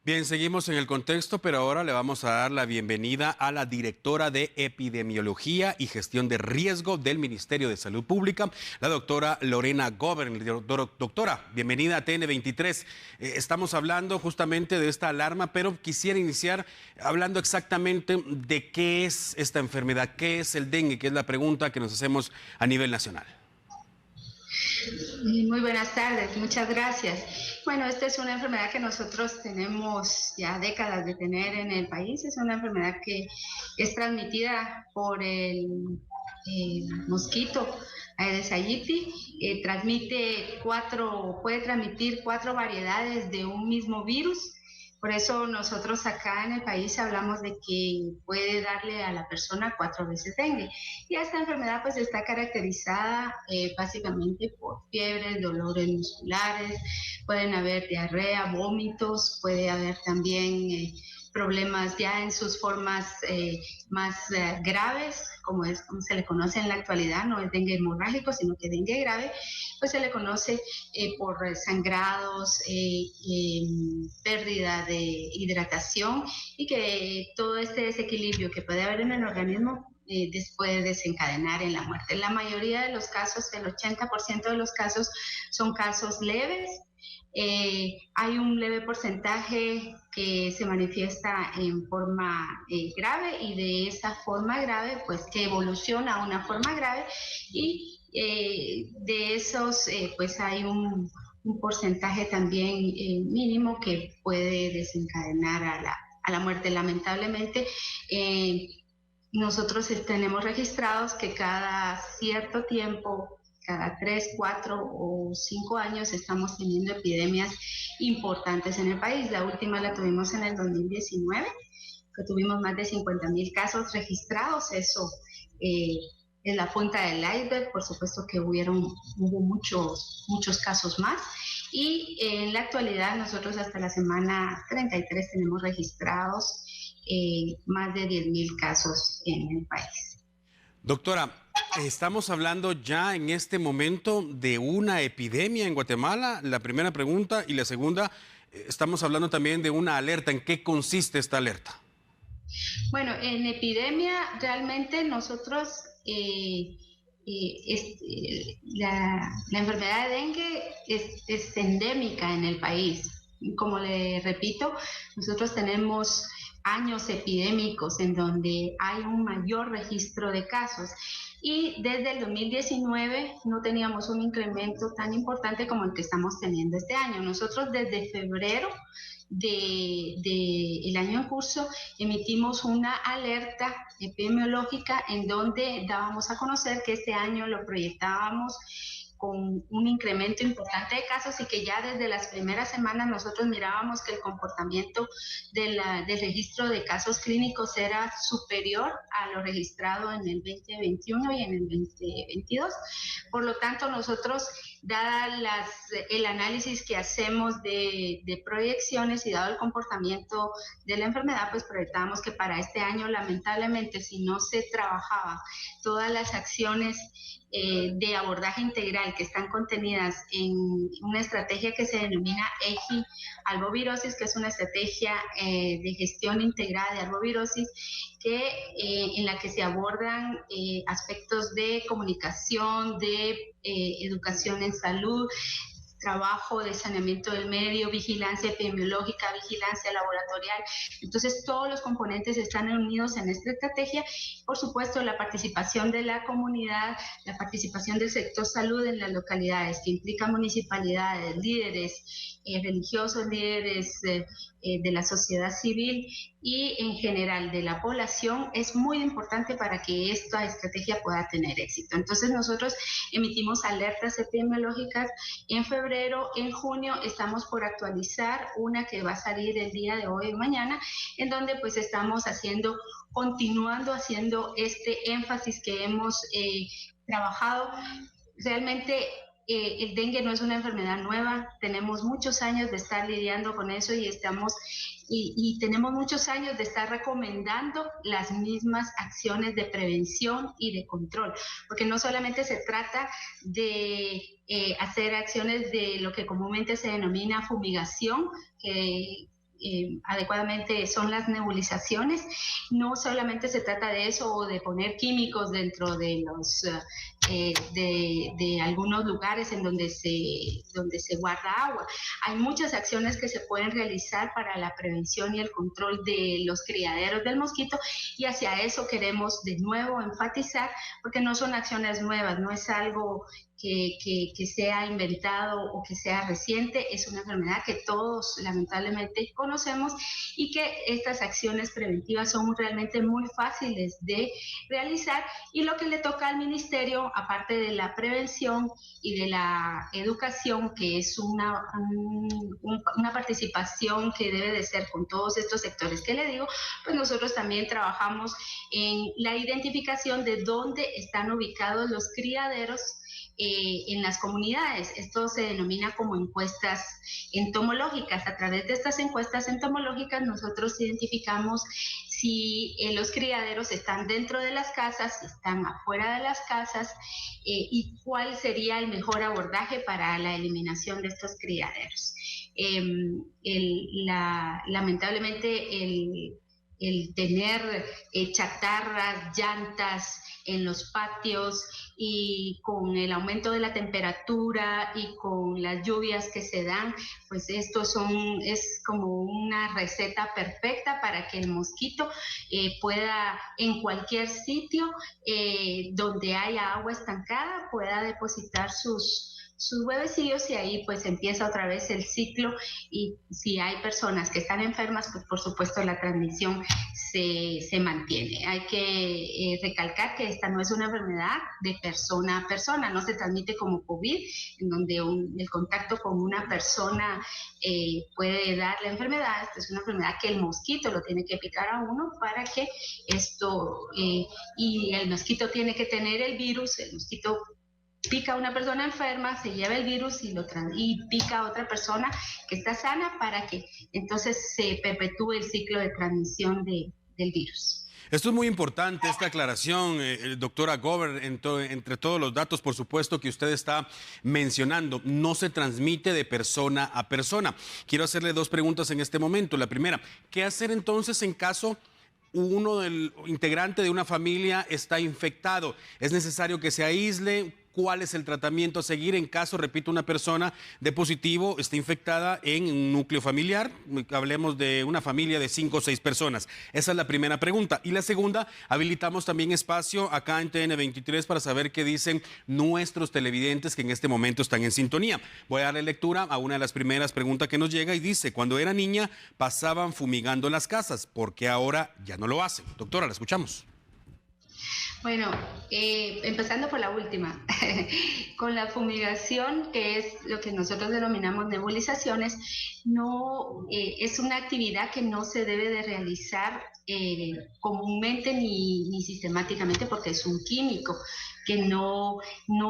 Bien, seguimos en el contexto, pero ahora le vamos a dar la bienvenida a la directora de Epidemiología y Gestión de Riesgo del Ministerio de Salud Pública, la doctora Lorena Govern. Doctora, bienvenida a TN23. Estamos hablando justamente de esta alarma, pero quisiera iniciar hablando exactamente de qué es esta enfermedad, qué es el dengue, que es la pregunta que nos hacemos a nivel nacional. Muy buenas tardes, muchas gracias. Bueno, esta es una enfermedad que nosotros tenemos ya décadas de tener en el país. Es una enfermedad que es transmitida por el mosquito Aedes aegypti. Puede transmitir cuatro variedades de un mismo virus. Por eso nosotros acá en el país hablamos de que puede darle a la persona 4 veces dengue. Y esta enfermedad pues está caracterizada básicamente por fiebres, dolores musculares, pueden haber diarrea, vómitos, puede haber también problemas ya en sus formas más graves, como se le conoce en la actualidad, no es dengue hemorrágico, sino que dengue grave, pues se le conoce por sangrados, pérdida de hidratación y que todo este desequilibrio que puede haber en el organismo puede desencadenar en la muerte. La mayoría de los casos, el 80% de los casos, son casos leves. Hay un leve porcentaje que se manifiesta en forma grave y de esa forma grave, pues que evoluciona a una forma grave y de esos, pues hay un porcentaje también mínimo que puede desencadenar a la muerte. Lamentablemente, nosotros tenemos registrados que cada cierto tiempo, cada 3, 4 o 5 años, estamos teniendo epidemias importantes en el país. La última la tuvimos en el 2019, que tuvimos más de 50,000 casos registrados. Eso eh, es la punta del iceberg. Por supuesto que hubo muchos casos más. Y en la actualidad nosotros hasta la semana 33 tenemos registrados más de 10,000 casos en el país. Doctora, estamos hablando ya en este momento de una epidemia en Guatemala, la primera pregunta, y la segunda, estamos hablando también de una alerta. ¿En qué consiste esta alerta? Bueno, en epidemia realmente nosotros, la enfermedad de dengue es endémica en el país. Como le repito, nosotros tenemos años epidémicos en donde hay un mayor registro de casos y desde el 2019 no teníamos un incremento tan importante como el que estamos teniendo este año. Nosotros desde febrero del año en curso emitimos una alerta epidemiológica en donde dábamos a conocer que este año lo proyectábamos con un incremento importante de casos y que ya desde las primeras semanas nosotros mirábamos que el comportamiento del registro de casos clínicos era superior a lo registrado en el 2021 y en el 2022. Por lo tanto, nosotros, dada el análisis que hacemos de proyecciones y dado el comportamiento de la enfermedad, pues proyectábamos que para este año, lamentablemente, si no se trabajaba todas las acciones de abordaje integral que están contenidas en una estrategia que se denomina EGI albovirosis, que es una estrategia de gestión integrada de albovirosis en la que se abordan aspectos de comunicación, de educación en salud, trabajo de saneamiento del medio, vigilancia epidemiológica, vigilancia laboratorial. Entonces, todos los componentes están unidos en esta estrategia. Por supuesto, la participación de la comunidad, la participación del sector salud en las localidades, que implica municipalidades, líderes religiosos, líderes de la sociedad civil y en general de la población, es muy importante para que esta estrategia pueda tener éxito. Entonces, nosotros emitimos alertas epidemiológicas en febrero. En junio estamos por actualizar una que va a salir el día de hoy o mañana, en donde pues estamos continuando haciendo este énfasis que hemos trabajado. Realmente el dengue no es una enfermedad nueva, tenemos muchos años de estar lidiando con eso y tenemos muchos años de estar recomendando las mismas acciones de prevención y de control, porque no solamente se trata de hacer acciones de lo que comúnmente se denomina fumigación, que adecuadamente son las nebulizaciones. No solamente se trata de eso o de poner químicos dentro de los de algunos lugares en donde se guarda agua. Hay muchas acciones que se pueden realizar para la prevención y el control de los criaderos del mosquito, y hacia eso queremos de nuevo enfatizar, porque no son acciones nuevas, no es algo que sea inventado o que sea reciente, es una enfermedad que todos lamentablemente conocemos y que estas acciones preventivas son realmente muy fáciles de realizar, y lo que le toca al ministerio, aparte de la prevención y de la educación, que es una participación que debe de ser con todos estos sectores que le digo, pues nosotros también trabajamos en la identificación de dónde están ubicados los criaderos en las comunidades. Esto se denomina como encuestas entomológicas. A través de estas encuestas entomológicas nosotros identificamos si los criaderos están dentro de las casas, si están afuera de las casas, y cuál sería el mejor abordaje para la eliminación de estos criaderos. Lamentablemente el tener chatarras, llantas en los patios, y con el aumento de la temperatura y con las lluvias que se dan, pues esto es como una receta perfecta para que el mosquito pueda en cualquier sitio donde haya agua estancada pueda depositar sus huevecillos, y ahí pues empieza otra vez el ciclo. Y si hay personas que están enfermas, pues por supuesto la transmisión se mantiene. Hay que recalcar que esta no es una enfermedad de persona a persona, no se transmite como COVID, en donde el contacto con una persona puede dar la enfermedad. Esta es una enfermedad que el mosquito lo tiene que picar a uno para que esto, y el mosquito tiene que tener el virus, el mosquito pica a una persona enferma, se lleva el virus y pica a otra persona que está sana, para que entonces se perpetúe el ciclo de transmisión del virus. Esto es muy importante, esta aclaración, doctora Gober, entre todos los datos, por supuesto, que usted está mencionando. No se transmite de persona a persona. Quiero hacerle dos preguntas en este momento. La primera, ¿qué hacer entonces en caso uno del integrante de una familia está infectado? ¿Es necesario que se aísle? ¿Cuál es el tratamiento a seguir en caso, repito, una persona de positivo esté infectada en un núcleo familiar? Hablemos de una familia de 5 o 6 personas. Esa es la primera pregunta. Y la segunda, habilitamos también espacio acá en TN23 para saber qué dicen nuestros televidentes que en este momento están en sintonía. Voy a darle lectura a una de las primeras preguntas que nos llega y dice: cuando era niña pasaban fumigando las casas, ¿por qué ahora ya no lo hacen? Doctora, la escuchamos. Bueno, empezando por la última, con la fumigación, que es lo que nosotros denominamos nebulizaciones, no es una actividad que no se debe de realizar comúnmente ni sistemáticamente, porque es un químico que no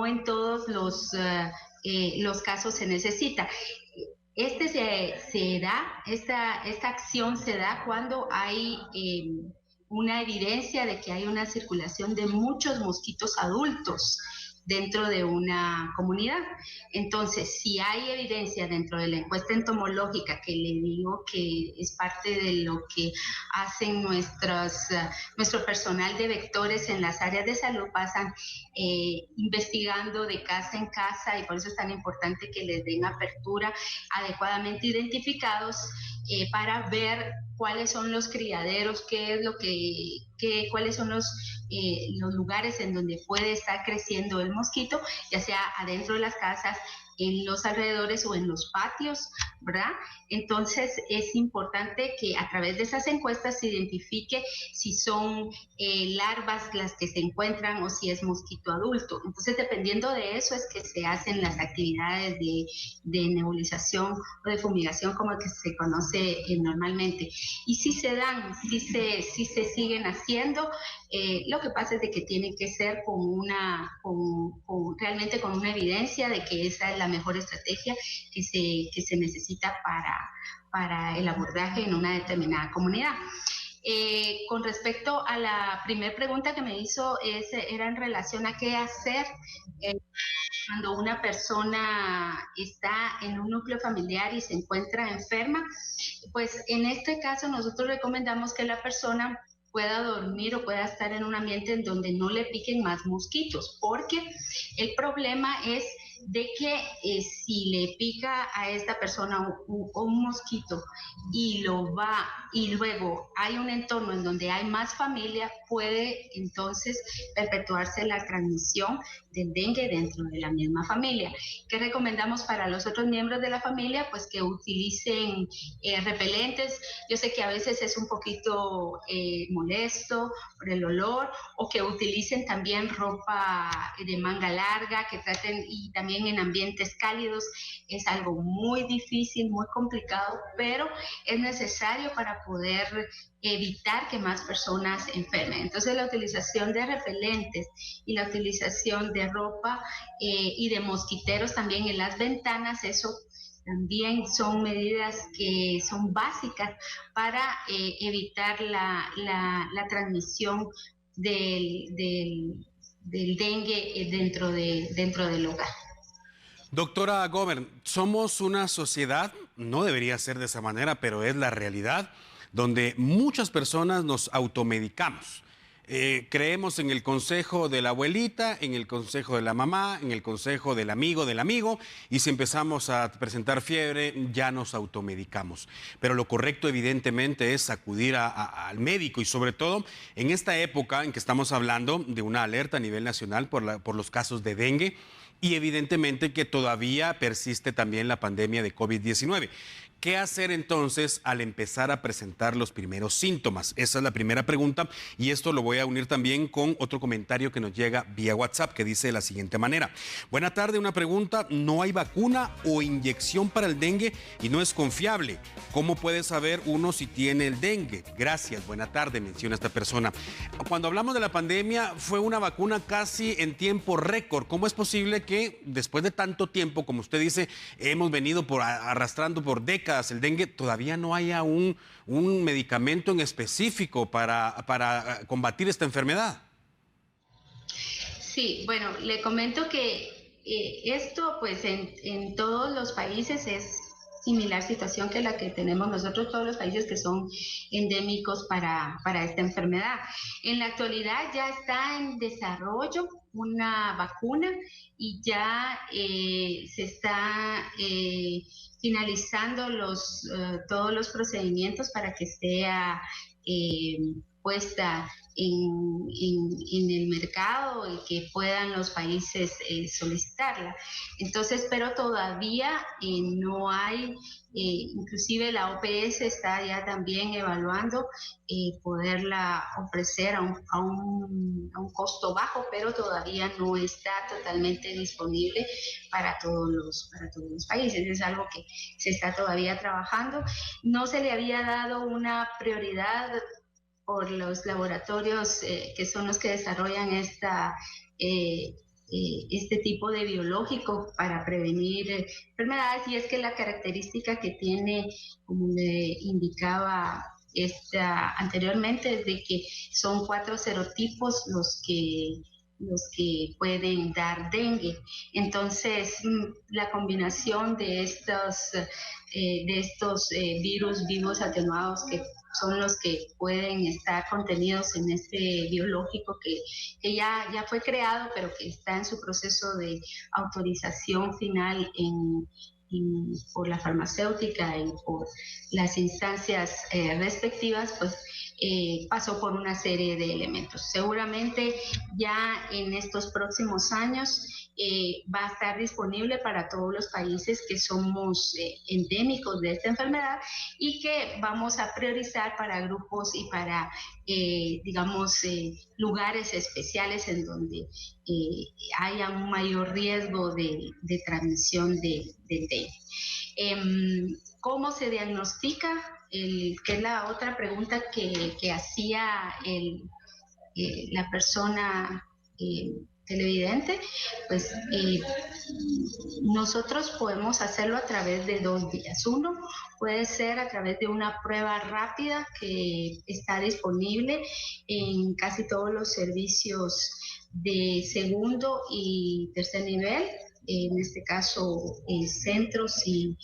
en todos los casos se necesita. Esta acción se da cuando hay una evidencia de que hay una circulación de muchos mosquitos adultos dentro de una comunidad. Entonces, si hay evidencia dentro de la encuesta entomológica, que le digo que es parte de lo que hacen nuestro personal de vectores en las áreas de salud, pasan investigando de casa en casa, y por eso es tan importante que les den apertura adecuadamente identificados para ver cuáles son los criaderos, cuáles son los lugares en donde puede estar creciendo el mosquito, ya sea adentro de las casas, en los alrededores o en los patios, ¿verdad? Entonces es importante que a través de esas encuestas se identifique si son larvas las que se encuentran o si es mosquito adulto. Entonces, dependiendo de eso es que se hacen las actividades de nebulización o de fumigación, como que se conoce normalmente. Y si se dan, si se siguen haciendo, lo que pasa es de que tiene que ser realmente con una evidencia de que esa es la mejor estrategia que se necesita para el abordaje en una determinada comunidad. Con respecto a la primera pregunta que me hizo, era en relación a qué hacer cuando una persona está en un núcleo familiar y se encuentra enferma. Pues en este caso nosotros recomendamos que la persona pueda dormir o pueda estar en un ambiente en donde no le piquen más mosquitos, porque el problema es de que si le pica a esta persona un mosquito y luego hay un entorno en donde hay más familia, puede entonces perpetuarse la transmisión del dengue dentro de la misma familia. ¿Qué recomendamos para los otros miembros de la familia? Pues que utilicen repelentes. Yo sé que a veces es un poquito molesto por el olor, o que utilicen también ropa de manga larga, que traten, y también en ambientes cálidos. Es algo muy difícil, muy complicado, pero es necesario para poder evitar que más personas enfermen. Entonces la utilización de repelentes y la utilización de ropa y de mosquiteros también en las ventanas, eso también son medidas que son básicas para evitar la transmisión del dengue dentro del hogar. Doctora Govern, somos una sociedad, no debería ser de esa manera, pero es la realidad, donde muchas personas nos automedicamos. Creemos en el consejo de la abuelita, en el consejo de la mamá, en el consejo del amigo, y si empezamos a presentar fiebre, ya nos automedicamos. Pero lo correcto, evidentemente, es acudir al médico, y sobre todo en esta época en que estamos hablando de una alerta a nivel nacional por los casos de dengue. Y evidentemente que todavía persiste también la pandemia de COVID-19. ¿Qué hacer entonces al empezar a presentar los primeros síntomas? Esa es la primera pregunta, y esto lo voy a unir también con otro comentario que nos llega vía WhatsApp, que dice de la siguiente manera. Buena tarde, una pregunta: ¿no hay vacuna o inyección para el dengue y no es confiable? ¿Cómo puede saber uno si tiene el dengue? Gracias, buena tarde, menciona esta persona. Cuando hablamos de la pandemia, fue una vacuna casi en tiempo récord. ¿Cómo es posible que después de tanto tiempo, como usted dice, hemos venido arrastrando por décadas el dengue, todavía no haya un medicamento en específico para combatir esta enfermedad? Sí, bueno, le comento que esto pues en todos los países es similar situación que la que tenemos nosotros, todos los países que son endémicos para esta enfermedad. En la actualidad ya está en desarrollo una vacuna y ya se está finalizando todos los procedimientos para que sea puesta en el mercado y que puedan los países solicitarla. Entonces, pero todavía no hay, inclusive la OPS está ya también evaluando poderla ofrecer a un costo bajo, pero todavía no está totalmente disponible para todos los países. Es algo que se está todavía trabajando. No se le había dado una prioridad por los laboratorios que son los que desarrollan este tipo de biológico para prevenir enfermedades, y es que la característica que tiene, como le indicaba anteriormente, es de que son 4 serotipos los que pueden dar dengue. Entonces, la combinación de estos virus vivos atenuados, que son los que pueden estar contenidos en este biológico que ya fue creado, pero que está en su proceso de autorización final por la farmacéutica y por las instancias respectivas, pues pasó por una serie de elementos. Seguramente ya en estos próximos años va a estar disponible para todos los países que somos endémicos de esta enfermedad, y que vamos a priorizar para grupos y para, lugares especiales en donde haya un mayor riesgo de transmisión del dengue. ¿Cómo se diagnostica? Que es la otra pregunta que hacía la persona televidente, pues nosotros podemos hacerlo a través de 2 vías. Uno puede ser a través de una prueba rápida que está disponible en casi todos los servicios de segundo y tercer nivel, en este caso centros y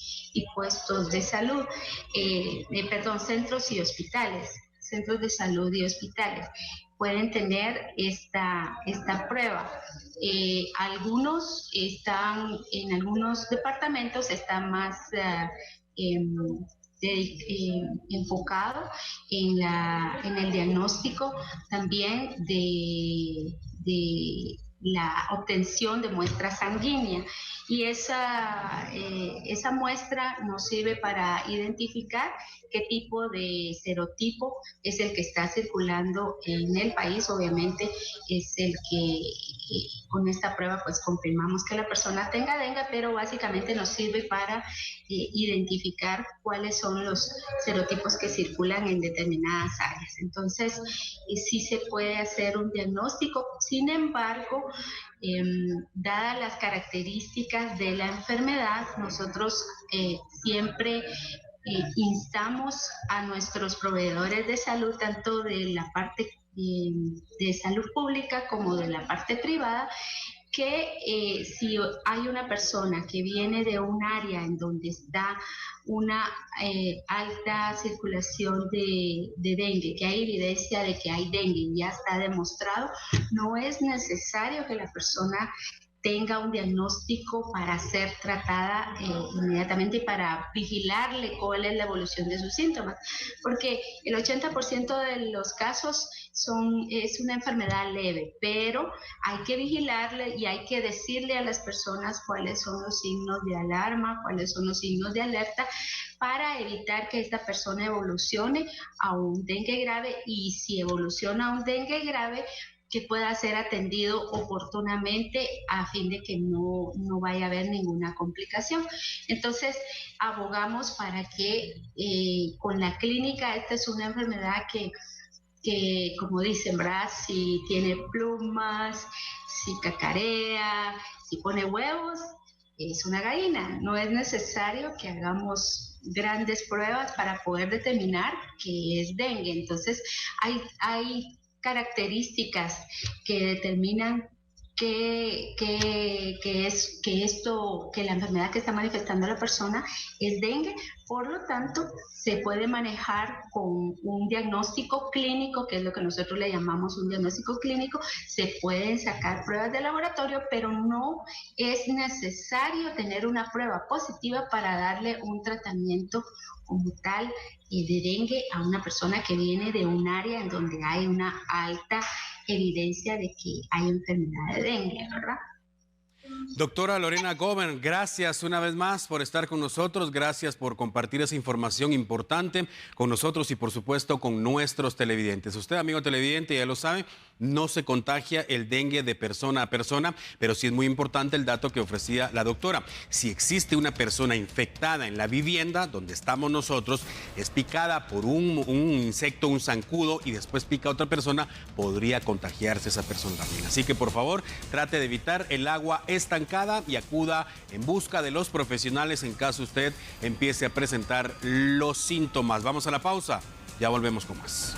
puestos de salud, centros y hospitales, centros de salud y hospitales pueden tener esta prueba. Algunos están, en algunos departamentos están más enfocado en el diagnóstico también de la obtención de muestra sanguínea, y esa muestra nos sirve para identificar qué tipo de serotipo es el que está circulando en el país. Obviamente es el que con esta prueba pues confirmamos que la persona tenga dengue, pero básicamente nos sirve para identificar cuáles son los serotipos que circulan en determinadas áreas. Entonces sí se puede hacer un diagnóstico. Sin embargo, dadas las características de la enfermedad, nosotros siempre instamos a nuestros proveedores de salud, tanto de la parte de salud pública como de la parte privada, que si hay una persona que viene de un área en donde está una alta circulación de dengue, que hay evidencia de que hay dengue, ya está demostrado, no es necesario que la persona tenga un diagnóstico para ser tratada inmediatamente y para vigilarle cuál es la evolución de sus síntomas, porque el 80% de los casos es una enfermedad leve, pero hay que vigilarle y hay que decirle a las personas cuáles son los signos de alarma, cuáles son los signos de alerta, para evitar que esta persona evolucione a un dengue grave, y si evoluciona a un dengue grave, que pueda ser atendido oportunamente a fin de que no vaya a haber ninguna complicación. Entonces, abogamos para que con la clínica, esta es una enfermedad que como dicen, ¿verdad? Si tiene plumas, si cacarea, si pone huevos, es una gallina. No es necesario que hagamos grandes pruebas para poder determinar que es dengue. Entonces, hay características que determinan que la enfermedad que está manifestando la persona es dengue. Por lo tanto, se puede manejar con un diagnóstico clínico, que es lo que nosotros le llamamos un diagnóstico clínico. Se pueden sacar pruebas de laboratorio, pero no es necesario tener una prueba positiva para darle un tratamiento como tal de dengue a una persona que viene de un área en donde hay una alta evidencia de que hay enfermedad de dengue, ¿verdad? Doctora Lorena Govern, gracias una vez más por estar con nosotros, gracias por compartir esa información importante con nosotros y por supuesto con nuestros televidentes. Usted, amigo televidente, ya lo sabe, no se contagia el dengue de persona a persona, pero sí es muy importante el dato que ofrecía la doctora. Si existe una persona infectada en la vivienda donde estamos nosotros, es picada por un insecto, un zancudo, y después pica a otra persona, podría contagiarse esa persona también. Así que por favor, trate de evitar el agua estancada y acuda en busca de los profesionales en caso usted empiece a presentar los síntomas. Vamos a la pausa, ya volvemos con más.